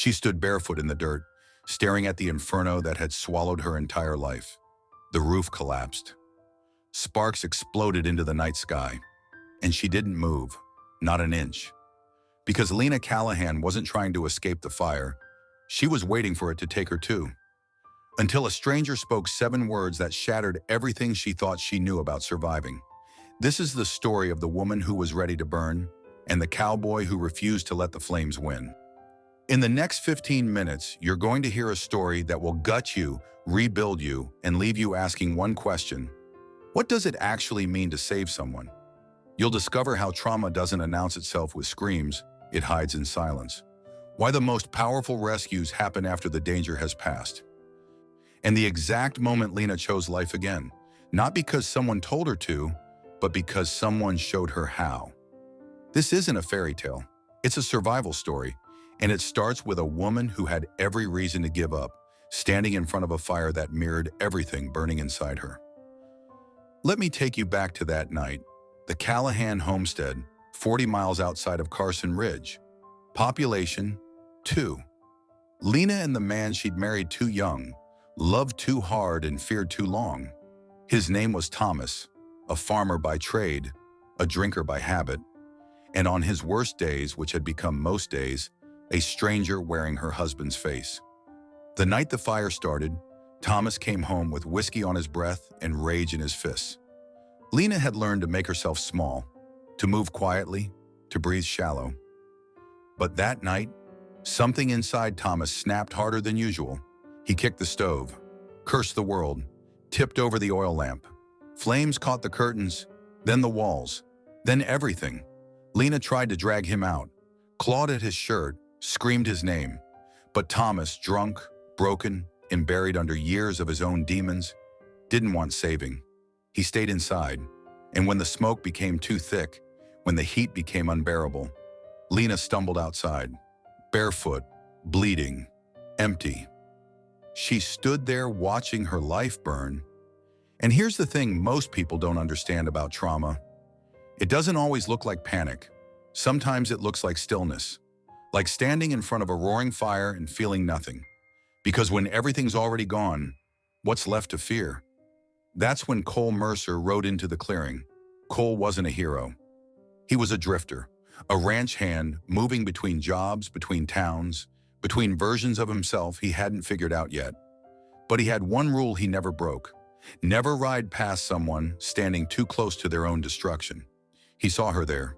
She stood barefoot in the dirt, staring at the inferno that had swallowed her entire life. The roof collapsed. Sparks exploded into the night sky, and she didn't move, not an inch. Because Lena Callahan wasn't trying to escape the fire, she was waiting for it to take her too. Until a stranger spoke 7 words that shattered everything she thought she knew about surviving. This is the story of the woman who was ready to burn and the cowboy who refused to let the flames win. In the next 15 minutes, you're going to hear a story that will gut you, rebuild you, and leave you asking one question: what does it actually mean to save someone? You'll discover how trauma doesn't announce itself with screams, it hides in silence. Why the most powerful rescues happen after the danger has passed. And the exact moment Lena chose life again, not because someone told her to, but because someone showed her how. This isn't a fairy tale. It's a survival story, and it starts with a woman who had every reason to give up, standing in front of a fire that mirrored everything burning inside her. Let me take you back to that night, the Callahan homestead, 40 miles outside of Carson Ridge. Population 2. Lena and the man she'd married too young, loved too hard and feared too long. His name was Thomas, a farmer by trade, a drinker by habit, and on his worst days, which had become most days, a stranger wearing her husband's face. The night the fire started, Thomas came home with whiskey on his breath and rage in his fists. Lena had learned to make herself small, to move quietly, to breathe shallow. But that night, something inside Thomas snapped harder than usual. He kicked the stove, cursed the world, tipped over the oil lamp. Flames caught the curtains, then the walls, then everything. Lena tried to drag him out, clawed at his shirt, screamed his name. But Thomas, drunk, broken, and buried under years of his own demons, didn't want saving. He stayed inside, and when the smoke became too thick, when the heat became unbearable, Lena stumbled outside, barefoot, bleeding, empty. She stood there watching her life burn. And here's the thing most people don't understand about trauma. It doesn't always look like panic. Sometimes it looks like stillness, like standing in front of a roaring fire and feeling nothing. Because when everything's already gone, what's left to fear? That's when Cole Mercer rode into the clearing. Cole wasn't a hero. He was a drifter, a ranch hand moving between jobs, between towns, between versions of himself he hadn't figured out yet. But he had one rule he never broke: never ride past someone standing too close to their own destruction. He saw her there,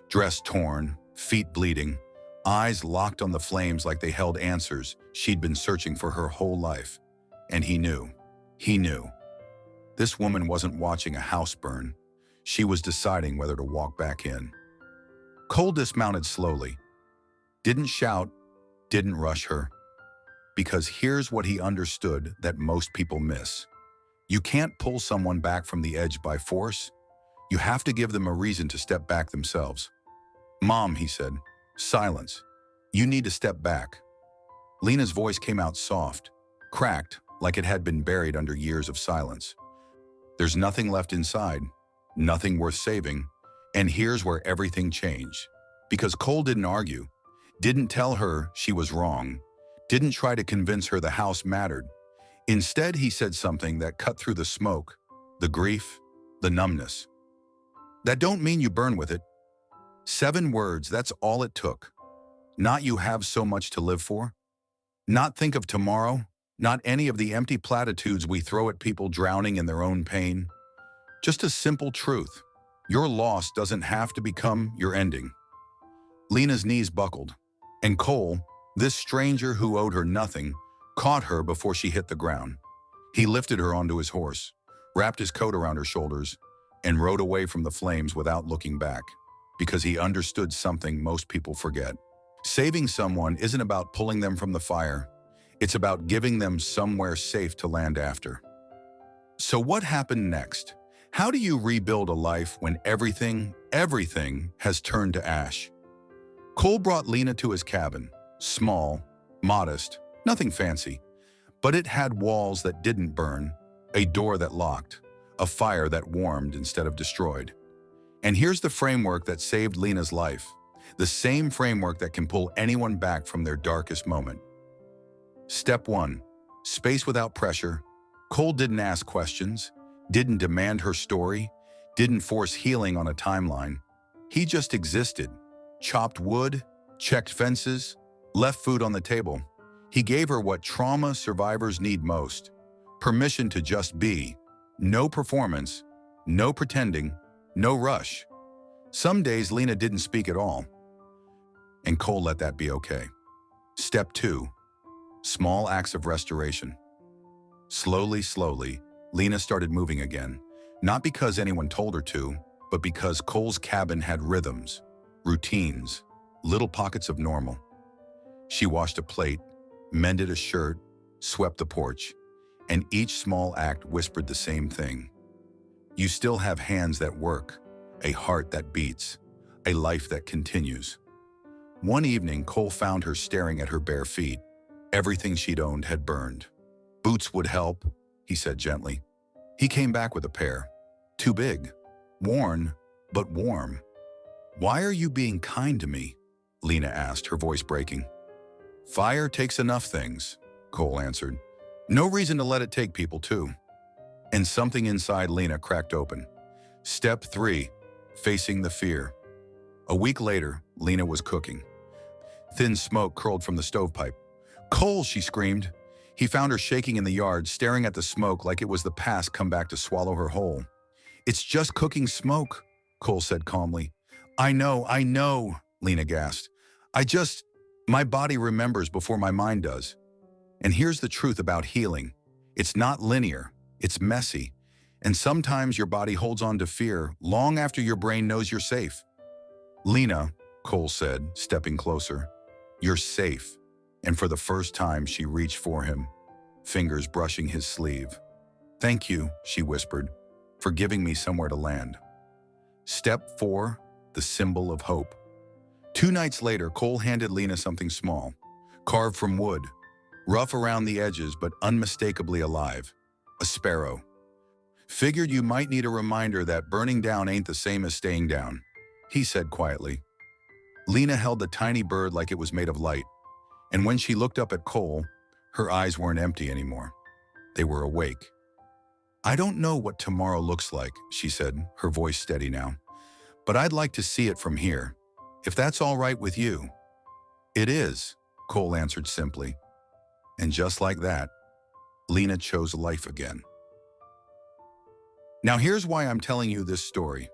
dress torn, feet bleeding, eyes locked on the flames like they held answers she'd been searching for her whole life. And he knew. This woman wasn't watching a house burn. She was deciding whether to walk back in. Cole dismounted slowly. Didn't shout, didn't rush her. Because here's what he understood that most people miss. You can't pull someone back from the edge by force. You have to give them a reason to step back themselves. "Mom," he said. "Silence. You need to step back." Lena's voice came out soft, cracked, like it had been buried under years of silence. There's nothing left inside, nothing worth saving, and here's where everything changed. Because Cole didn't argue, didn't tell her she was wrong, didn't try to convince her the house mattered. Instead, he said something that cut through the smoke, the grief, the numbness. "That don't mean you burn with it." 7 words, that's all it took. Not "you have so much to live for." Not "think of tomorrow." Not any of the empty platitudes we throw at people drowning in their own pain. Just a simple truth. Your loss doesn't have to become your ending. Lena's knees buckled, and Cole, this stranger who owed her nothing, caught her before she hit the ground. He lifted her onto his horse, wrapped his coat around her shoulders, and rode away from the flames without looking back, because he understood something most people forget. Saving someone isn't about pulling them from the fire. It's about giving them somewhere safe to land after. So what happened next? How do you rebuild a life when everything has turned to ash? Cole brought Lena to his cabin, small, modest, nothing fancy, but it had walls that didn't burn, a door that locked, a fire that warmed instead of destroyed. And here's the framework that saved Lena's life. The same framework that can pull anyone back from their darkest moment. Step 1. Space without pressure. Cole didn't ask questions, didn't demand her story, didn't force healing on a timeline. He just existed, chopped wood, checked fences, left food on the table. He gave her what trauma survivors need most: permission to just be. No performance, no pretending, no rush. Some days Lena didn't speak at all, and Cole let that be okay. Step 2. Small acts of restoration. Slowly, Lena started moving again, not because anyone told her to, but because Cole's cabin had rhythms, routines, little pockets of normal. She washed a plate, mended a shirt, swept the porch, and each small act whispered the same thing. You still have hands that work, a heart that beats, a life that continues. One evening, Cole found her staring at her bare feet. Everything she'd owned had burned. Boots would help, he said gently. He came back with a pair. Too big. Worn, but warm. Why are you being kind to me? Lena asked, her voice breaking. Fire takes enough things, Cole answered. No reason to let it take people too. And something inside Lena cracked open. Step 3. Facing the fear. A week later, Lena was cooking. Thin smoke curled from the stovepipe. Cole, she screamed. He found her shaking in the yard, staring at the smoke like it was the past come back to swallow her whole. It's just cooking smoke, Cole said calmly. I know, Lena gasped. My body remembers before my mind does. And here's the truth about healing. It's not linear, it's messy. And sometimes your body holds on to fear long after your brain knows you're safe. Lena, Cole said, stepping closer, you're safe. And for the first time, she reached for him, fingers brushing his sleeve. Thank you, she whispered, for giving me somewhere to land. Step 4, the symbol of hope. 2 nights later, Cole handed Lena something small, carved from wood, rough around the edges but unmistakably alive, a sparrow. Figured you might need a reminder that burning down ain't the same as staying down, he said quietly. Lena held the tiny bird like it was made of light, and when she looked up at Cole, her eyes weren't empty anymore. They were awake. I don't know what tomorrow looks like, she said, her voice steady now, but I'd like to see it from here, if that's all right with you. It is, Cole answered simply. And just like that, Lena chose life again. Now here's why I'm telling you this story.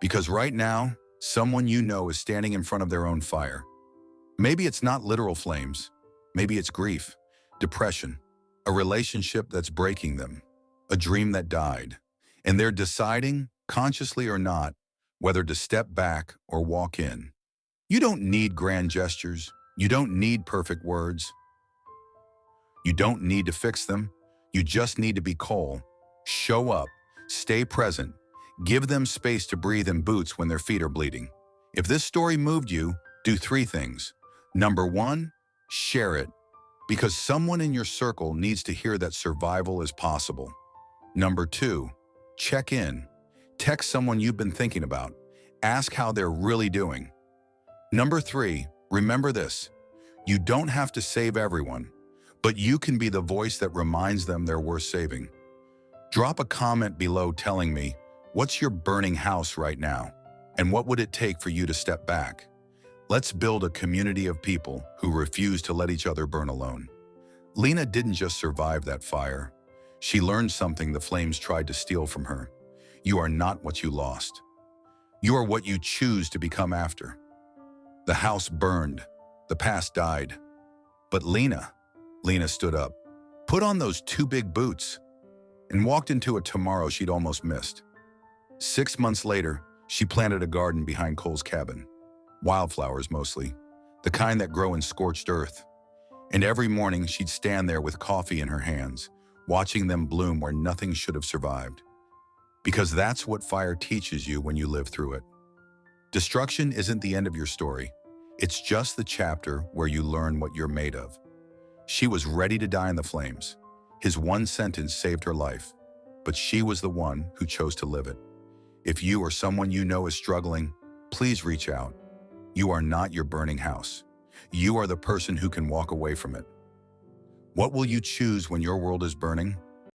Because right now, someone you know is standing in front of their own fire. Maybe it's not literal flames. Maybe it's grief, depression, a relationship that's breaking them, a dream that died. And they're deciding, consciously or not, whether to step back or walk in. You don't need grand gestures. You don't need perfect words. You don't need to fix them. You just need to be Cole. Show up, stay present, give them space to breathe in boots when their feet are bleeding. If this story moved you, do 3 things. Number 1, share it, because someone in your circle needs to hear that survival is possible. Number 2, check in. Text someone you've been thinking about. Ask how they're really doing. Number 3, remember this. You don't have to save everyone, but you can be the voice that reminds them they're worth saving. Drop a comment below telling me, what's your burning house right now? And what would it take for you to step back? Let's build a community of people who refuse to let each other burn alone. Lena didn't just survive that fire. She learned something the flames tried to steal from her. You are not what you lost. You are what you choose to become after. The house burned. The past died. But Lena stood up, put on those 2 big boots, and walked into a tomorrow she'd almost missed. 6 months later, she planted a garden behind Cole's cabin. Wildflowers mostly, the kind that grow in scorched earth. And every morning she'd stand there with coffee in her hands, watching them bloom where nothing should have survived. Because that's what fire teaches you when you live through it. Destruction isn't the end of your story. It's just the chapter where you learn what you're made of. She was ready to die in the flames. His one sentence saved her life, but she was the one who chose to live it. If you or someone you know is struggling, please reach out. You are not your burning house. You are the person who can walk away from it. What will you choose when your world is burning?